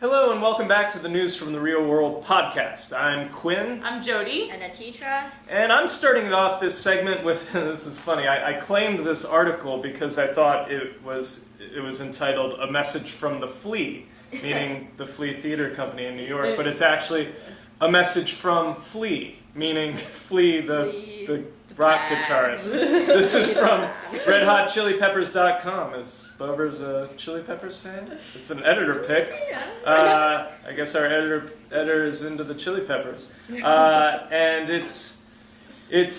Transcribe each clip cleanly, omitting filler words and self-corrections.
Hello and welcome back to the News from the Real World podcast. I'm Quinn. I'm Jody. And Achitra. And I'm starting it off this segment with, this is funny, I claimed this article because I thought it was entitled A Message from the Flea, meaning the Flea Theater Company in New York, but it's actually a message from Flea, meaning Flea, the rock guitarist. This is from RedHotChiliPeppers.com. Is Bober's a Chili Peppers fan? It's an editor pick. I guess our editor is into the Chili Peppers, and it's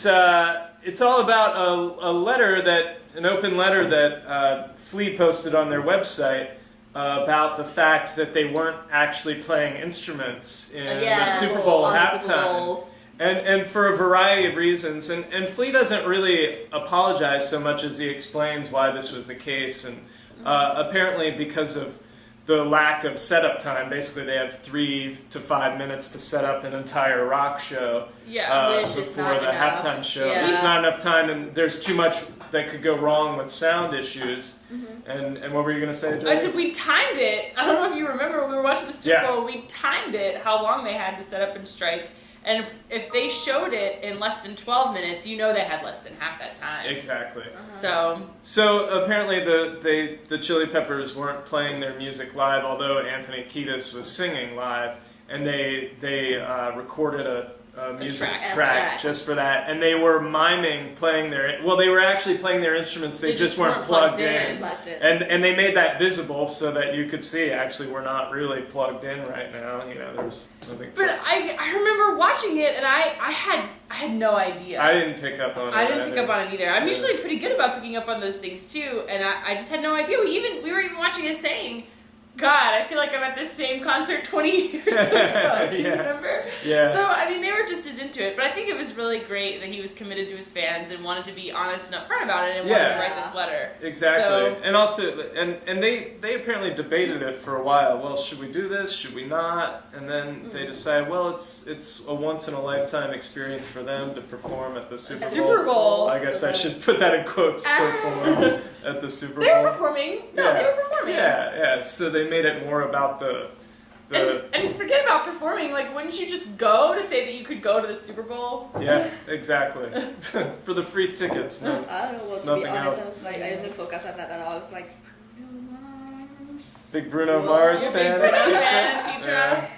all about an open letter that Flea posted on their website about the fact that they weren't actually playing instruments in the Super Bowl halftime. And for a variety of reasons. And Flea doesn't really apologize so much as he explains why this was the case. And apparently because of the lack of setup time, basically they have 3 to 5 minutes to set up an entire rock show before the halftime show. Yeah. It's not enough time, and there's too much that could go wrong with sound issues. And what were you going to say, Jody? I said we timed it. I don't know if you remember when we were watching the Super Bowl, we timed it, how long they had to set up and strike. And if they showed it in less than 12 minutes, you know they had less than half that time. Exactly. So apparently the Chili Peppers weren't playing their music live, although Anthony Kiedis was singing live, and they recorded a music track just for that, and they were miming playing they were actually playing their instruments, they just weren't plugged in. And they made that visible so that you could see actually we're not really plugged in right now, there's nothing. But I remember watching it and I had no idea. I didn't pick up on it. I didn't pick up on it either. I'm usually pretty good about picking up on those things too, and I just had no idea. We were even watching it saying, God, I feel like I'm at this same concert 20 years ago. Do you remember? Yeah. So, I mean, they were just as into it. But I think it was really great that he was committed to his fans and wanted to be honest and upfront about it and wanted to write this letter. Exactly. So, and also, and they apparently debated it for a while. Well, should we do this? Should we not? And then they decided, well, it's a once-in-a-lifetime experience for them to perform at the Super Bowl. I guess I should put that in quotes, perform at the Super Bowl. They were performing. No, they were performing. Yeah. So they made it more about the and forget about performing. Like, wouldn't you just go to say that you could go to the Super Bowl? Yeah, exactly. For the free tickets. No, I don't know. Well, to be honest, I was like, I didn't focus on that at all. I was like, Bruno Mars. Big Bruno Mars fan. Teacher.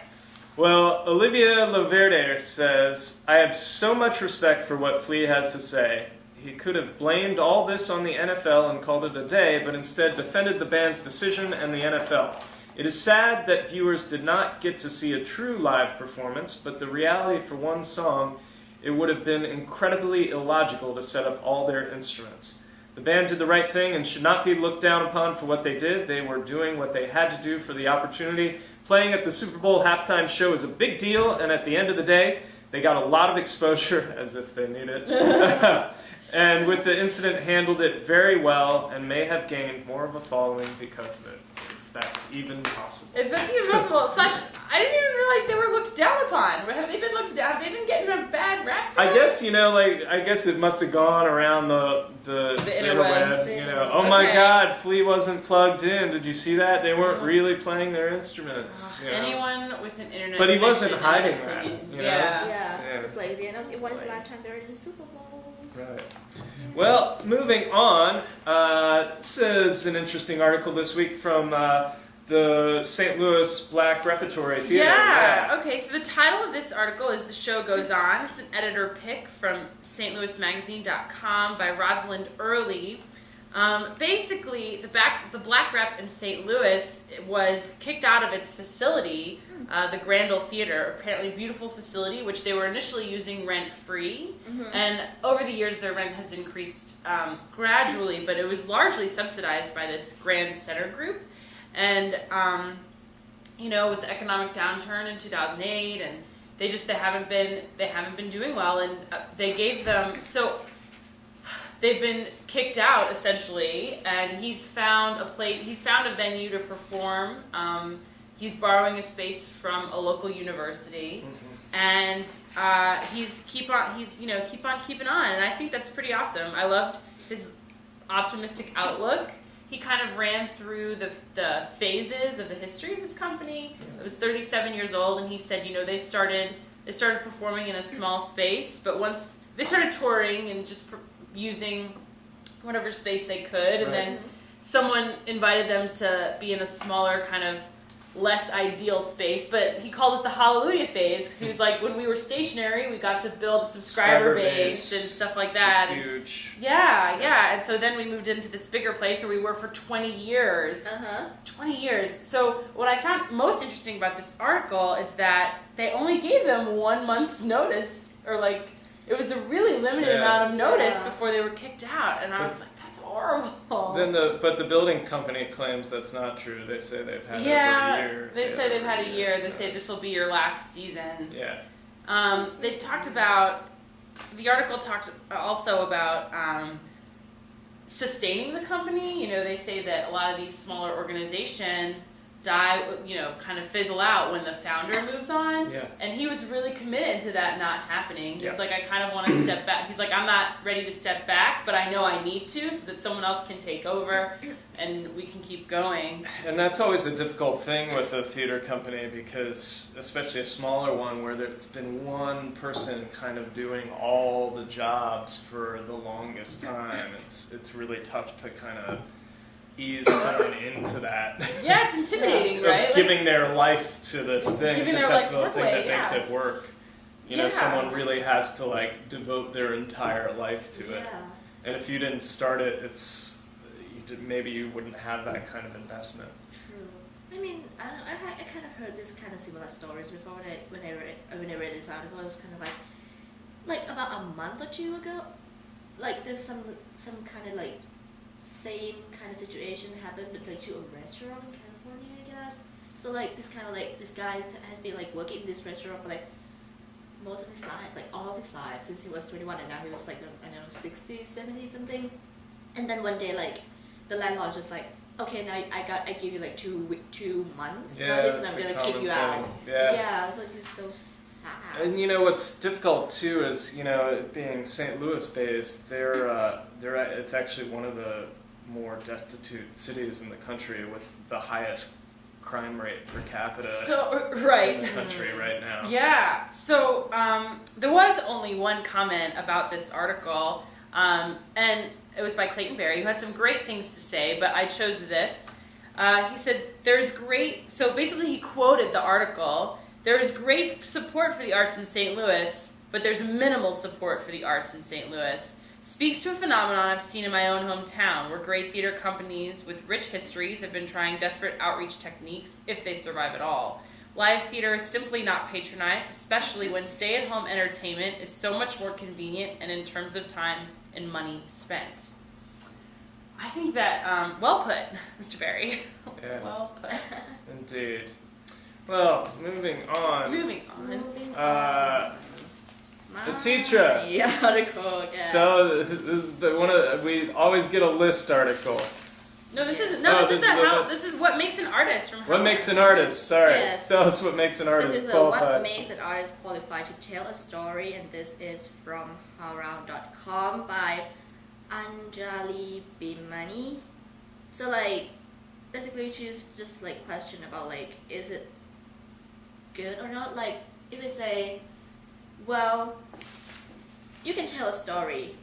Well, Olivia Laverde says, I have so much respect for what Flea has to say. He could have blamed all this on the NFL and called it a day, but instead defended the band's decision and the NFL. It is sad that viewers did not get to see a true live performance, but the reality for one song, it would have been incredibly illogical to set up all their instruments. The band did the right thing and should not be looked down upon for what they did. They were doing what they had to do for the opportunity. Playing at the Super Bowl halftime show is a big deal, and at the end of the day, they got a lot of exposure, as if they need it. And with the incident, handled it very well and may have gained more of a following because of it, if that's even possible. If that's even possible. I didn't even realize they were looked down upon. Have they been looked down? Have they been getting a bad rap for I it? guess, I guess it must have gone around the interwebs. Oh my God, Flea wasn't plugged in. Did you see that? They weren't really playing their instruments. Anyone with an internet But he wasn't connection, hiding in my that. opinion. Yeah. It's like, when is the last time they're in the Super Bowl? Right. Well, moving on, this is an interesting article this week from the St. Louis Black Repertory Theater. Yeah. Okay, so the title of this article is The Show Goes On. It's an editor pick from stlouismagazine.com by Rosalind Early. Basically, the Black Rep in St. Louis was kicked out of its facility, the Grandel Theater, apparently beautiful facility, which they were initially using rent-free. And over the years, their rent has increased gradually, but it was largely subsidized by this Grand Center Group. And, with the economic downturn in 2008, and they haven't been doing well, and they gave them, they've been kicked out essentially, and he's found a venue to perform. He's borrowing a space from a local university, and he's keep on keeping on, and I think that's pretty awesome. I loved his optimistic outlook. he kind of ran through the phases of the history of his company. It was 37 years old, and he said, you know, they started performing in a small space, but once they started touring and just using whatever space they could, and then someone invited them to be in a smaller kind of less ideal space, but he called it the Hallelujah phase because he was like, when we were stationary, we got to build a subscriber base and stuff like that. Which is huge. Yeah. And so then we moved into this bigger place where we were for 20 years. 20 years. So what I found most interesting about this article is that they only gave them 1 month's notice, or like it was a really limited amount of notice before they were kicked out, and I was like, that's horrible. But the building company claims that's not true. They say they've had over a year. They say they've had a year. They say this will be your last season. Yeah. They talked about, the article talked also about sustaining the company. You know, they say that a lot of these smaller organizations die, you know, kind of fizzle out when the founder moves on. Yeah. And he was really committed to that not happening. He was Yeah. like, I kind of want to step back. He's like, I'm not ready to step back, but I know I need to so that someone else can take over and we can keep going. And that's always a difficult thing with a theater company, because especially a smaller one where it's been one person kind of doing all the jobs for the longest time. It's really tough to kind of ease someone into that. Yeah, it's intimidating, right? Of giving their life to this thing, Giving because their that's the life thing away, that makes yeah. it work. You know, someone really has to like devote their entire life to it. And if you didn't start it, maybe you wouldn't have that kind of investment. True. I mean, I kind of heard this kind of similar stories before when I read this article. It was kind of like about a month or two ago. Like there's some kind of like same kind of situation happened, but like to a restaurant in California, I guess. So like this kind of like this guy has been like working in this restaurant for like most of his life, like all of his life since he was 21, and now he was like I don't know 60, 70 something. And then one day like the landlord just like, okay, now I give you like 2 months notice, and I'm gonna kick you out. Yeah, it's like it's so sad. And you know what's difficult too is, you know, it being St. Louis based, it's actually one of the more destitute cities in the country with the highest crime rate per capita in the country right now. Yeah. So there was only one comment about this article, and it was by Clayton Berry, who had some great things to say, but I chose this. He said, so basically he quoted the article, "There is great support for the arts in St. Louis, but there's minimal support for the arts in St. Louis. Speaks to a phenomenon I've seen in my own hometown, where great theater companies with rich histories have been trying desperate outreach techniques, if they survive at all. Live theater is simply not patronized, especially when stay-at-home entertainment is so much more convenient and in terms of time and money spent." I think that, well put, Mr. Berry. Yeah. Well put. Indeed. Well, moving on. The teacher. The article again. So this is we always get a list article. No, this isn't. This is what makes an artist. From What makes an artist? Sorry, Yes. tell us what makes an artist This is qualified. what makes an artist qualified to tell a story, and this is from HowlRound.com by Anjali Bhimani. So like, basically she's just like question about like, is it good or not? Like, if we say, well, you can tell a story,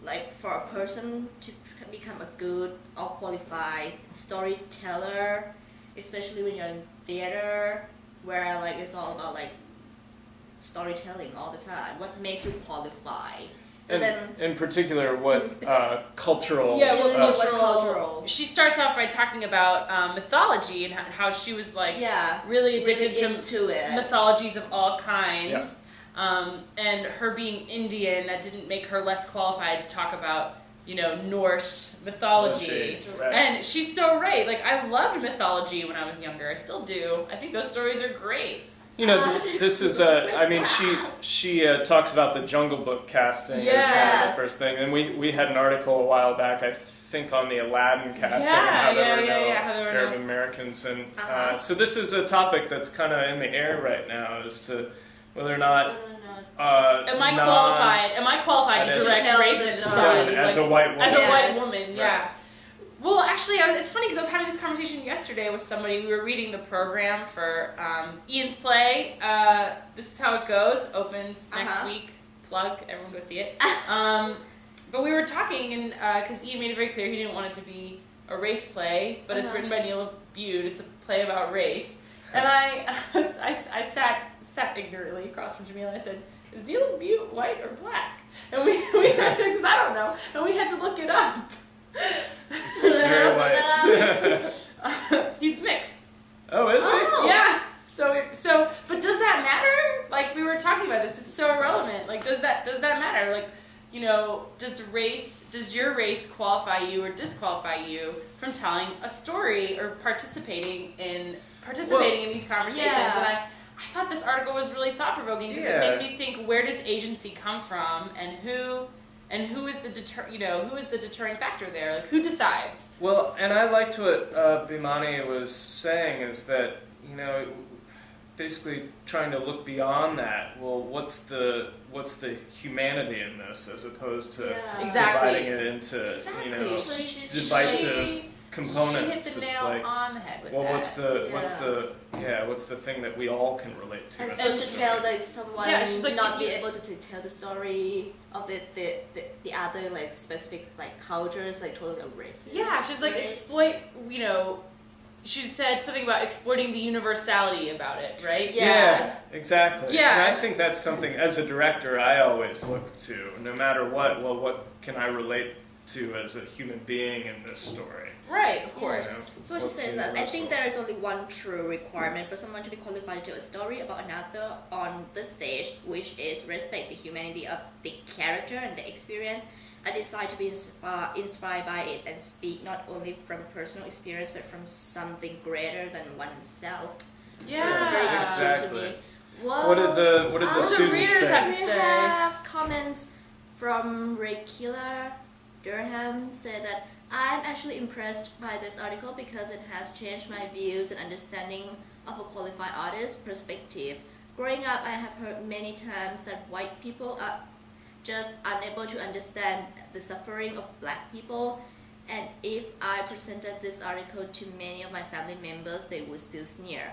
like for a person to become a good or qualified storyteller, especially when you're in theater, where like it's all about like storytelling all the time. What makes you qualify? And then in particular, what cultural? Yeah, what what cultural? She starts off by talking about mythology and how she was like really addicted into it. mythologies of all kinds. Yeah. And her being Indian, that didn't make her less qualified to talk about, you know, Norse mythology. Right. And she's so right. Like, I loved mythology when I was younger. I still do. I think those stories are great. You know, this is I mean, she talks about the Jungle Book casting as kind of the first thing, and we had an article a while back, I think, on the Aladdin casting and how there were no Arab Americans, and so this is a topic that's kind of in the air right now as to whether or not. Am I qualified to direct Raven in the Sun? As a white woman. As a white woman, yeah. Well, actually, it's funny because I was having this conversation yesterday with somebody. We were reading the program for Ian's play. This is how it goes. Opens next week. Plug. Everyone go see it. But we were talking, and because Ian made it very clear he didn't want it to be a race play, but it's written by Neil Butte. It's a play about race. And I sat ignorantly across from Jamila. I said, "Is Neil Butte white or black?" And we had because I don't know, and we had to look it up. Very white. He's mixed. Oh, is he? Yeah. So, but does that matter? Like we were talking about this, it's so irrelevant. Like, does that matter? Like, you know, does your race qualify you or disqualify you from telling a story or participating in these conversations? Yeah. And I thought this article was really thought provoking because it made me think: where does agency come from, and who is the deterring factor there? Like, who decides? Well, and I liked what Bhimani was saying is that, you know, basically trying to look beyond that. Well, what's the humanity in this as opposed to dividing it into you know divisive components? She hit the It's nail like, on the head with well, that. what's the thing that we all can relate to? And in so this to story? tell like someone she's like, not be able to tell the story of the other like specific like cultures like totally racist. Yeah, she was like right? exploit. You know, she said something about exploiting the universality about it, right? Yes. Yeah, exactly. Yeah. And I think that's something as a director I always look to, no matter what. Well, what can I relate to as a human being in this story? Right, of course. So what she says that I think there is only one true requirement for someone to be qualified to tell a story about another on the stage, which is respect the humanity of the character and the experience. I decide to be inspired by it and speak not only from personal experience but from something greater than oneself. Yeah. It's very touching Exactly. to me. Well, What did the What do students readers think? have to we say? have comments from Rakila Durham said that I'm actually impressed by this article because it has changed my views and understanding of a qualified artist's perspective. Growing up, I have heard many times that white people are just unable to understand the suffering of black people, and if I presented this article to many of my family members, they would still sneer.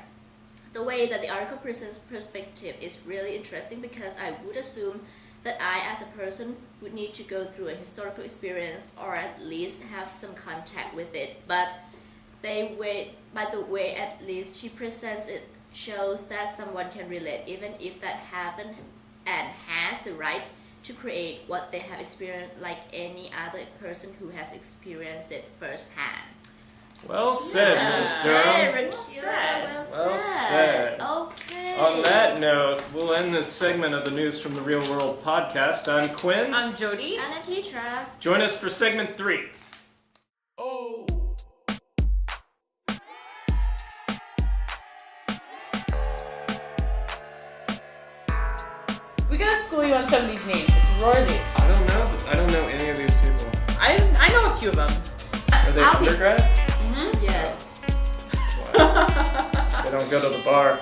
The way that the article presents perspective is really interesting because I would assume that I, as a person, would need to go through a historical experience or at least have some contact with it. But the way at least she presents it shows that someone can relate, even if that haven't and has the right to create what they have experienced, like any other person who has experienced it firsthand. Well said, Ms. Durham. Well said. Okay. On that note, we'll end this segment of the News from the Real World podcast. I'm Quinn. I'm Jody. And Anitra. Join us for segment 3. Oh. We gotta school you on some of these names. It's Rory. I don't know any of these people. I know a few of them. Are they I'll be- undergrads? Mm-hmm. Yes. Wow. They don't go to the bar.